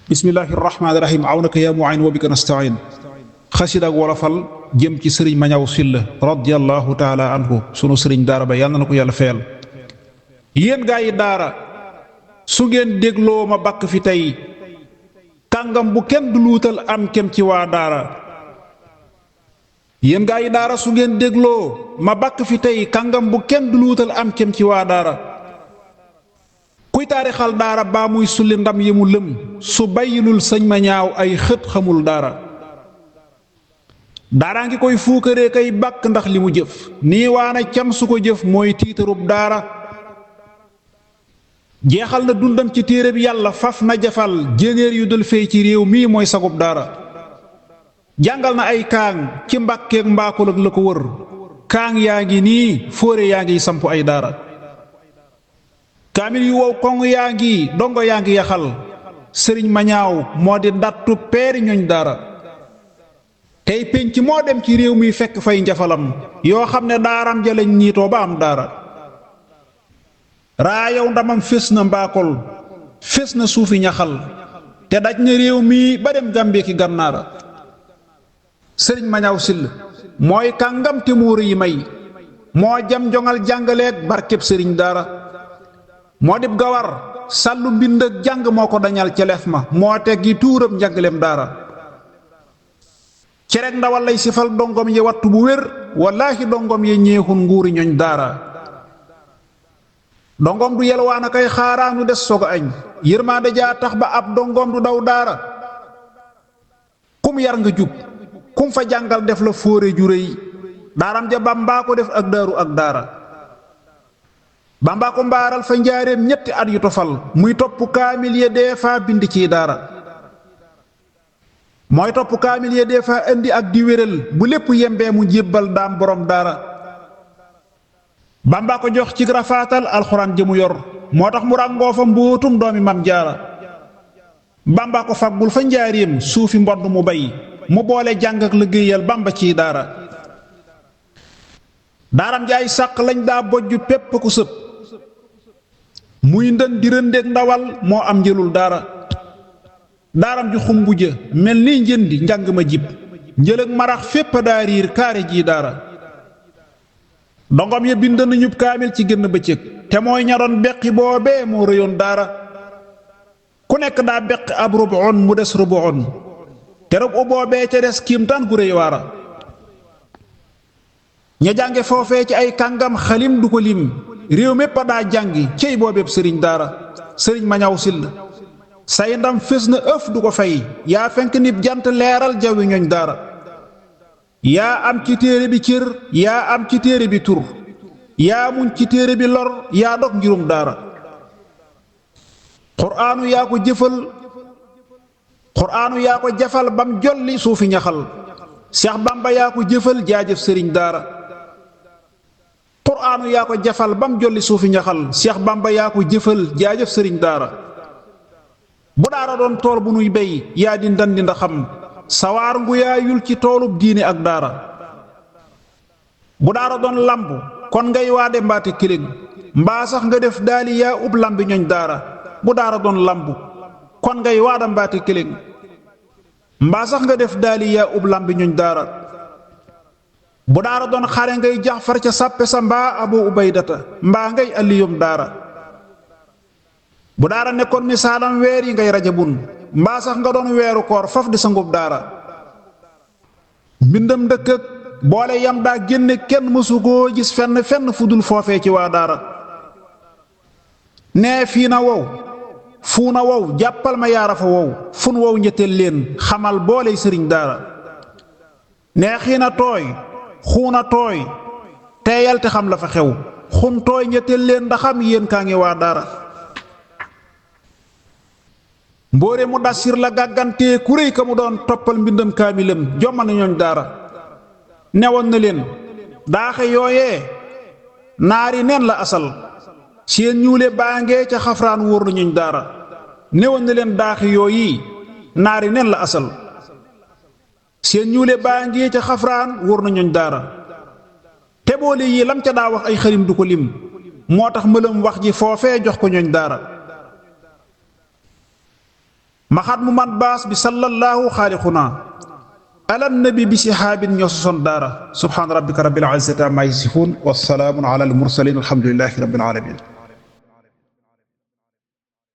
bismillahir rahmanir rahim awnaka ya mu'in wa bika nasta'in xasida ak wolofal jëm ci sëriñ Mañaw Silla radiyallahu taala anhu sunu sëriñ daara ba yàlla na ko yàlla feyal yéen gaa yi daara su ngeen dégloo ma bakk fi tey kàngam bu kenn du luutal am kem ci waa daara yéen gaa yi daara su ngeen dégloo ma bakk fi tey kàngam bu kenn du luutal am kem ci waa daara kuy taarixal daara baa muy sulli ndam yi mu lëm su bayyilul sëñ Mañaaw ay xët xamul daara daaraa ngi koy fuukaree kay bàkk ndax li mu jëf nii waana cam su ko jëf mooy tiitarub daara jeexal na dundam ci téere bi yàlla faf na jafal jénéer yu dul fey ci réew mii mooy sagub daara jàngal na ay kaang ci mbàkkeek mbaakul ak la ko wër kaang yaa ngi nii fóore yaa ngi samp ay daara kaamil yu wow koŋ yaa ngi dongo yaa ngi yaxal sëriñ Mañaaw moo di dattu peeri ñoñ daara tey pénc moo dem ci réew mi fekk fay njafalam yoo xam ne daaram ja lañ niitoo ba am daara raayaw ndamam fés na mbaakol fés na suufi ñaxal te daj na réew mi ba dem Gàmbi ki Gànnaara sëriñ Mañaaw Sill mooy kàngam te muur yi may moo jam jongal jàngaleek barkeb sëriñ daara moo dib gawar sàllu mbind ak jàng moo ko dañal ca lef ma moo teggi tuurab njàngaleem daara cereg ndawal lay sifal dongom yi wattu bu wér wallaahi dongom yi ñeexul nguuri ñoñ daara dongom du yelwaan a kay xaaraanu des soog a añ yërmaande jaa tax ba ab dongom du daw daara kum yar nga jub kum fa jàngal def la fóore ju réy daaram ja Bàmbaa ko def ak daaru ak daara Bàmbaa ko mbaaral fa njaareem ñetti at yu tofal muy topp kaamil ya dee faa bind ciy daara mooy topp kaamil ya dee faa indi ak di wéral bu lépp yembee mu jébbal daam borom daara Bàmbaa ko jox ci rafaatal alxuraan ji mu yor moo tax mu ràngoo fa mbóotum doomi mam jaara Bàmbaa ko faggul fa njaareem suufi mbond mu bay mu boole jàng ak liggéeyal Bàmba ciy daara daaram jaay sàq lañ daa bojj pépp ku sëp muy ndën di rëndeek ndawal moo am njëlul daara daaram ju xumbu ja mel ni njëndi njàng ma jib njëlëg marax fépp daa riir kaare jii daara dongom ya bind nañub kaamil ci génn bëccëg te mooy ña doon beqi boobee moo rëyoon daara ku nekk daa beqi ab rubuun mu des rubuun te rubu boobee ca des kiimtaan gu réy waara ña jànge foofee ci ay kàngam xalim du ko lim réew mépp a daa jàngi cey boobeeb sëriñ daara sëriñ Mañaaw Sill say ndam fés na ëf du ko fay yaa fenk nib jant leeral jawi ñoñ daara yaa am ci téere bi cër yaa am ci téere bi tur yaa muñ ci téere bi lor yaa dog ngirum daara quraanu yaa ko jëfal quraanu yaa ko jafal bam jolli suufi ñaxal Seex Bàmba yaa ko jëfal jaajëf sëriñ daara quraanu yaa ko jafal bam jolli suufi ñaxal Seex Bàmba yaa ko jëfal jaajëf sëriñ daara bu daara doon tool bu nuy bey yaa di ndandi ndaxam sawaar ngu yaayul ci toolub diine ak daara bu daara doon lamb kon ngay waade mbaate kiling mbaa sax nga def daali yaa ub lambi ñoñ daara bu daara doon lamb kon ngay waada mbaate kiling mbaa sax nga def daali yaa ub lambi ñoñ daara bu daara doon xare ngay Jaxfar ca sàppe sa mbaa Abu Ubaydata mbaa ngay aliyum daara bu daara nekkoon misaalam weer yi ngay Rajabun mbaa sax nga doon weeru koor faf di sangub daara mbindam dëkk ak boole yam daa génne kenn mësu koo gis fenn fu dul foofee ci waa daara nee fii na wow fuu na wow jàppal ma yaara fa wow fun wow ñetteel leen xamal booley sëriñ daara nee xiina tooy xuuna tooy teeyal te xam la fa xew xun tooy ñetteel leen ndaxam yéen kaa ngi waa daara mbóore mu dasir la gàggantee kuréy ka mu doon toppal mbindam kaamilam jomma na ñooñ daara newoon na leen daaxe yooyee naari neen la asal seen ñuule baa ngee ca xafraan wóor na ñooñ daara newoon na leen daaxe yooyi naari neen la asal seen ñuule baa ngee ca xafraan wóor na ñooñ daara te boole yi lam ca daa wax ay xarim du ko lim moo tax mëlam wax ji foofee jox ko ñooñ daara maxaat mu man baas bi sallallahu xaalixuna ala nabi bi sihaabin ñoo sosoon daara subhaana rabbika rabbil izzati amma yasifun wa salaamun ala al mursalin walhamdulillahi rabbil alamin